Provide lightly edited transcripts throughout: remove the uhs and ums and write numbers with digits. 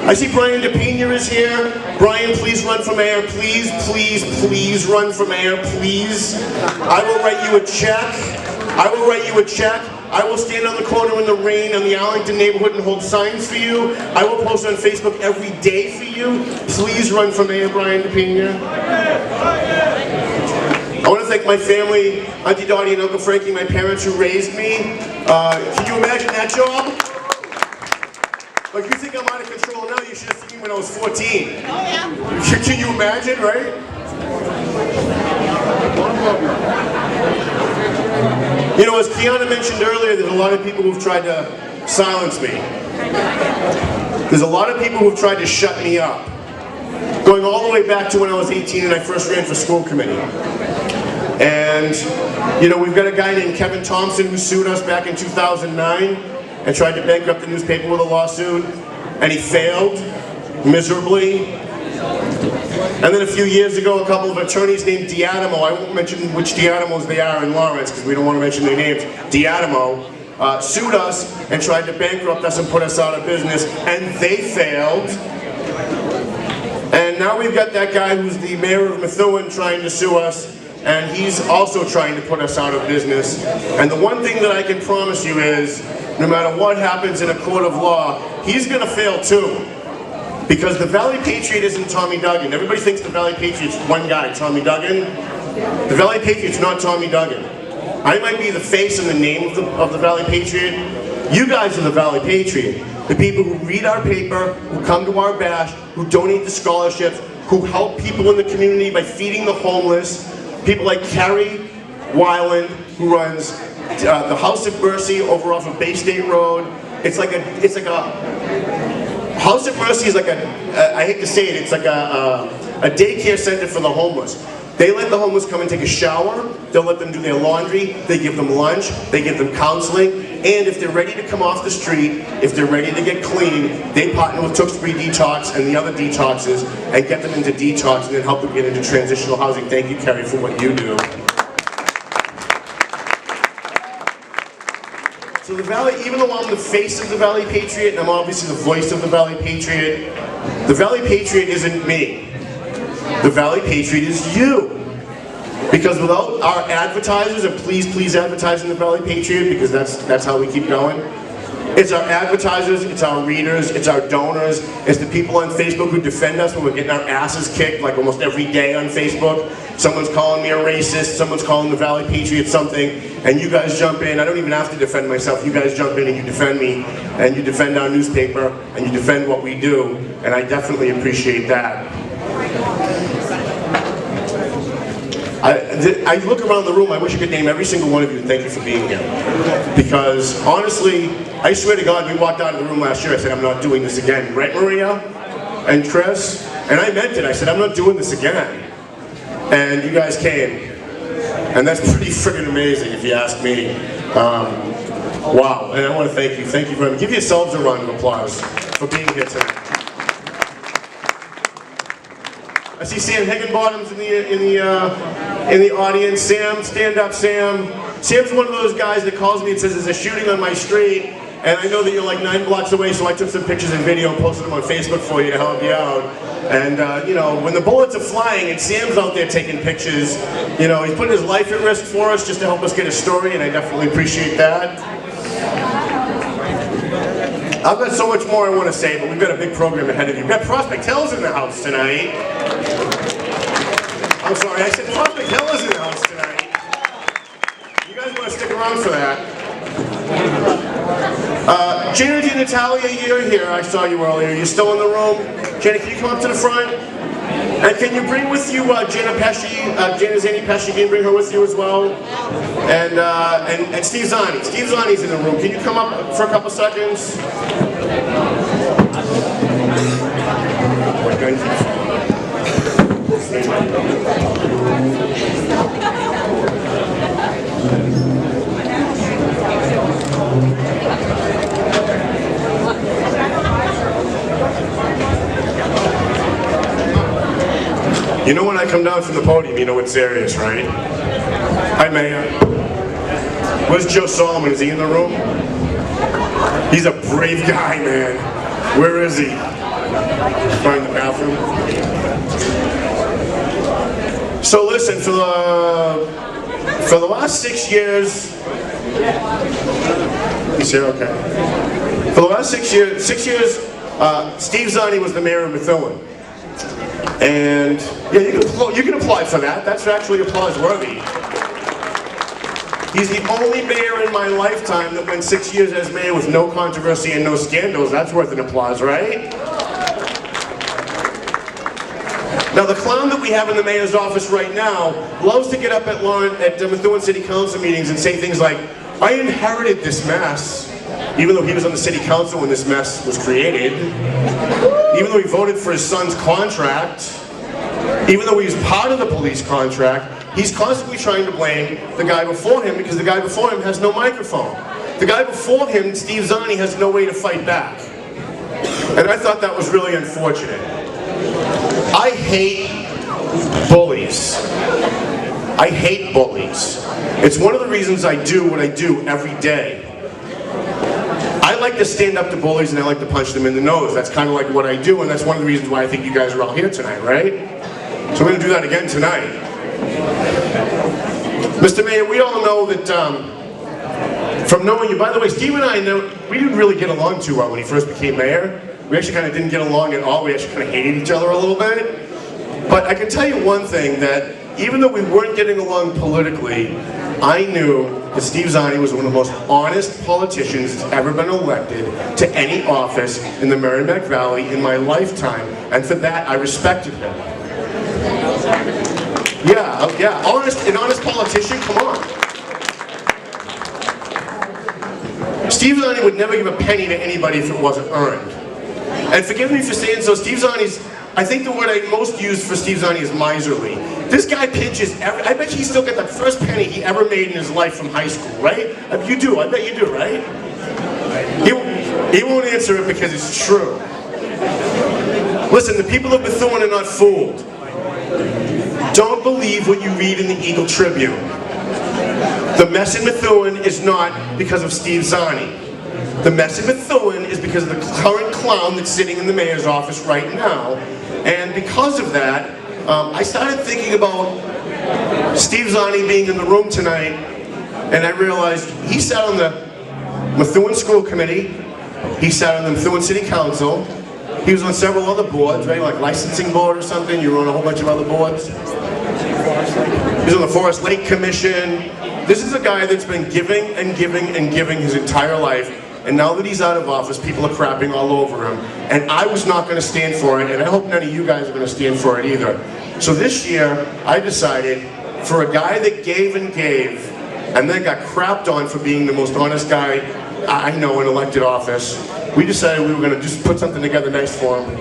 I see Brian DePena is here. Brian, please run for mayor. Please, please, please run for mayor, please. I will write you a check. I will write you a check. I will stand on the corner in the rain in the Arlington neighborhood and hold signs for you. I will post on Facebook every day for you. Please run for mayor, Brian DePena. I want to thank my family, Auntie Dottie and Uncle Frankie, my parents who raised me. Can you imagine that job? Like, you think I'm out of control now, you should have seen me when I was 14. Oh, yeah. Can you imagine, right? You know, as Kiana mentioned earlier, there's a lot of people who've tried to silence me. There's a lot of people who've tried to shut me up. Going all the way back to when I was 18 and I first ran for school committee. And, you know, we've got a guy named Kevin Thompson who sued us back in 2009 and tried to bankrupt the newspaper with a lawsuit, and he failed miserably. And then a few years ago, a couple of attorneys named Diadamo, I won't mention which Diadamos they are in Lawrence because we don't want to mention their names, Diadamo, sued us and tried to bankrupt us and put us out of business, and they failed. And now we've got that guy who's the mayor of Methuen trying to sue us, and he's also trying to put us out of business. And the one thing that I can promise you is, no matter what happens in a court of law, he's going to fail too. Because the Valley Patriot isn't Tommy Duggan. Everybody thinks the Valley Patriot's one guy, Tommy Duggan. The Valley Patriot's not Tommy Duggan. I might be the face and the name of the Valley Patriot. You guys are the Valley Patriot. The people who read our paper, who come to our bash, who donate to scholarships, who help people in the community by feeding the homeless. People like Carrie Weiland, who runs the House of Mercy over off of Bay State Road. It's like a House of Mercy is like I hate to say it, it's like a daycare center for the homeless. They let the homeless come and take a shower, they'll let them do their laundry, they give them lunch, they give them counseling, and if they're ready to come off the street, if they're ready to get clean, they partner with Tewksbury Detox and the other detoxes and get them into detox and then help them get into transitional housing. Thank you, Kerry, for what you do. So the Valley, even though I'm the face of the Valley Patriot, and I'm obviously the voice of the Valley Patriot, the Valley Patriot isn't me. The Valley Patriot is you. Because without our advertisers, and please advertise in the Valley Patriot, because that's how we keep going. It's our advertisers, it's our readers, it's our donors, it's the people on Facebook who defend us when we're getting our asses kicked, like almost every day on Facebook. Someone's calling me a racist, someone's calling the Valley Patriot something, and you guys jump in. I don't even have to defend myself. You guys jump in and you defend me, and you defend our newspaper, and you defend what we do, and I definitely appreciate that. I look around the room, I wish I could name every single one of you and thank you for being here. Because honestly, I swear to God, we walked out of the room last year, I said, I'm not doing this again. Right, Maria? And Chris? And I meant it, I said, I'm not doing this again. And you guys came. And that's pretty friggin' amazing if you ask me. Wow, and I want to thank you. Thank you very much. Give yourselves a round of applause for being here tonight. I see Sam Higginbottom's in the audience. Sam, stand up, Sam. Sam's one of those guys that calls me and says there's a shooting on my street, and I know that you're like 9 blocks away, so I took some pictures and video and posted them on Facebook for you to help you out. And you know, when the bullets are flying and Sam's out there taking pictures, you know, he's putting his life at risk for us just to help us get a story, and I definitely appreciate that. I've got so much more I want to say, but we've got a big program ahead of you. We've got Prospect Hills in the house tonight. I'm sorry, I said Prospect Hill is in the house tonight. You guys want to stick around for that. Jana DiNatalia, you're here. I saw you earlier. You're still in the room. Jana, can you come up to the front? And can you bring with you Jana Zanni Pesci? Can you bring her with you as well? And Steve Zanni. Steve Zanni's in the room. Can you come up for a couple seconds? You know when I come down from the podium, you know it's serious, right? Hi, Mayor. Where's Joe Solomon? Is he in the room? He's a brave guy, man. Where is he? Find the bathroom. So listen, for the last 6 years, he's here, okay. For the last 6 years, Steve Zanni was the mayor of Methuen. And yeah, you can apply for that. That's actually applause worthy. He's the only mayor in my lifetime that went 6 years as mayor with no controversy and no scandals. That's worth an applause, right? Now the clown that we have in the mayor's office right now loves to get up at the Methuen City Council meetings and say things like, I inherited this mess, even though he was on the city council when this mess was created, even though he voted for his son's contract, even though he was part of the police contract. He's constantly trying to blame the guy before him because the guy before him has no microphone. The guy before him, Steve Zanni, has no way to fight back. And I thought that was really unfortunate. I hate bullies. I hate bullies. It's one of the reasons I do what I do every day. I like to stand up to bullies and I like to punch them in the nose. That's kind of like what I do, and that's one of the reasons why I think you guys are all here tonight, right? So we're going to do that again tonight. Mr. Mayor, we all know that from knowing you, by the way, Steve and I, we didn't really get along too well when he first became mayor. We actually kind of didn't get along at all. We actually kind of hated each other a little bit. But I can tell you one thing, that even though we weren't getting along politically, I knew that Steve Zanni was one of the most honest politicians that's ever been elected to any office in the Merrimack Valley in my lifetime. And for that, I respected him. Yeah, an honest politician, come on. Steve Zanni would never give a penny to anybody if it wasn't earned. And forgive me for saying so, Steve Zanni's, I think the word I most use for Steve Zanni is miserly. This guy pinches I bet you he still got the first penny he ever made in his life from high school, right? You do, I bet you do, right? He won't answer it because it's true. Listen, the people of Methuen are not fooled. Don't believe what you read in the Eagle Tribune. The mess in Methuen is not because of Steve Zanni. The mess in Methuen is because of the current clown that's sitting in the mayor's office right now. And because of that, I started thinking about Steve Zanni being in the room tonight, and I realized he sat on the Methuen School Committee, he sat on the Methuen City Council, he was on several other boards, right, like licensing board or something. You were on a whole bunch of other boards. He's on the Forest Lake Commission. This is a guy that's been giving and giving and giving his entire life, and now that he's out of office, people are crapping all over him. And I was not going to stand for it, and I hope none of you guys are going to stand for it either. So this year, I decided, for a guy that gave and gave, and then got crapped on for being the most honest guy I know in elected office, we decided we were going to just put something together nice for him.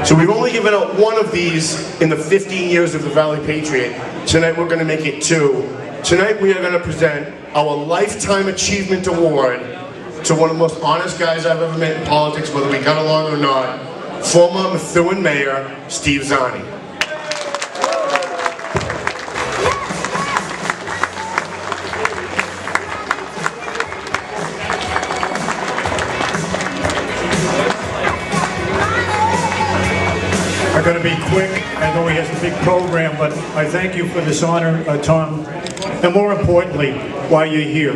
So we've only given out one of these in the 15 years of the Valley Patriot. Tonight we're going to make it 2. Tonight we are going to present our Lifetime Achievement Award to one of the most honest guys I've ever met in politics, whether we got along or not, former Methuen Mayor Steve Zanni. I'm going to be quick. I know he has a big program, but I thank you for this honor, Tom, and more importantly, why you're here.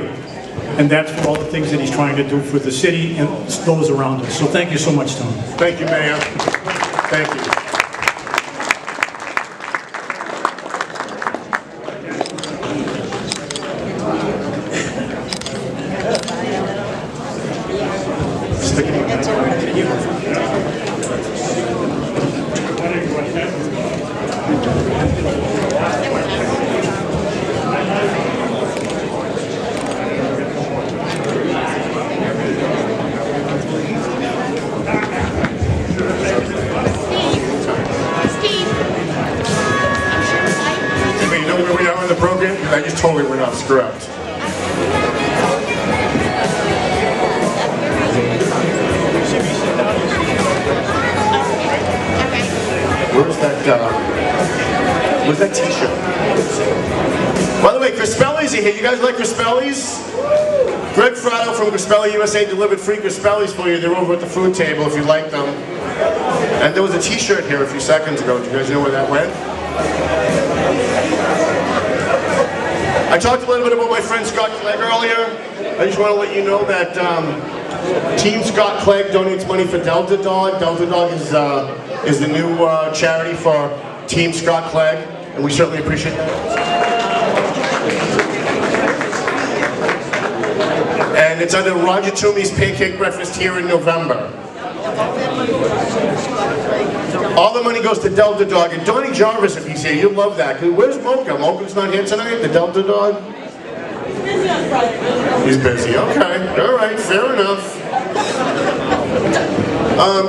And that's for all the things that he's trying to do for the city and those around us. So thank you so much, Tom. Thank you, Mayor. Thank you. I just totally went off script. Where's that t-shirt? By the way, Crispelli's are here. You guys like Crispelli's? Greg Fratto from Crispelli USA delivered free Crispellis for you. They're over at the food table if you'd like them. And there was a t-shirt here a few seconds ago. Do you guys know where that went? I talked a little bit about my friend Scott Clegg earlier. I just want to let you know that Team Scott Clegg donates money for Delta Dog. Delta Dog is the new charity for Team Scott Clegg, and we certainly appreciate that. And it's under Roger Toomey's Pancake Breakfast here in November. All the money goes to Delta Dog, and Donnie Jarvis, if he's here, you'll love that. Where's Mocha? Mocha's not here tonight, the Delta Dog? He's busy, okay. All right, fair enough.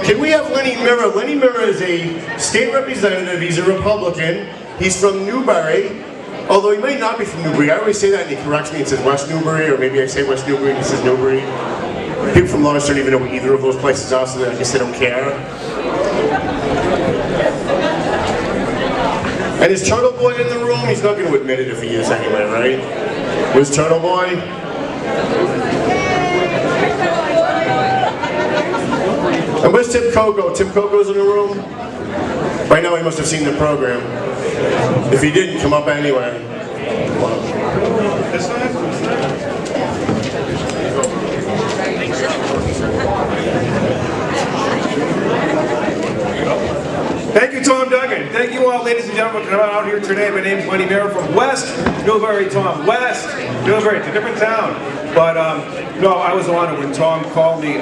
Can we have Lenny Mirror? Lenny Mirror is a state representative. He's a Republican. He's from Newbury, although he may not be from Newbury. I always say that and he corrects me and says West Newbury, or maybe I say West Newbury and he says Newbury. People from Lawrence don't even know what either of those places are, so I guess they don't care. And is Turtle Boy in the room? He's not going to admit it if he is anyway, right? Where's Turtle Boy? And where's Tim Coco? Tim Coco's in the room? Right now he must have seen the program. If he didn't, come up anyway. This side? Thank you, Tom Duggan. Thank you all, ladies and gentlemen, for coming out here today. My name is Lenny Mirror from West Newbury, Tom. West Newbury, it's a different town. But no, I was honored when Tom called me.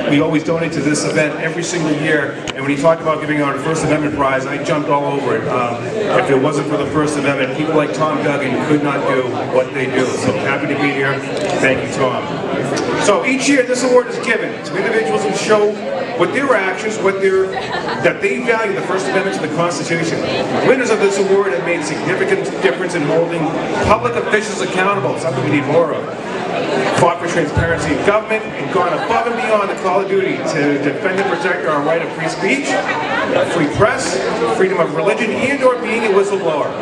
We always donate to this event every single year. And when he talked about giving out a First Amendment prize, I jumped all over it. If it wasn't for the First Amendment, people like Tom Duggan could not do what they do. So happy to be here. Thank you, Tom. So each year, this award is given to individuals who show with their actions, that they value the First Amendment to the Constitution. Winners of this award have made significant difference in holding public officials accountable, something we need more of. Fought for transparency in government and gone above and beyond the call of duty to defend and protect our right of free speech, free press, freedom of religion, and/or being a whistleblower.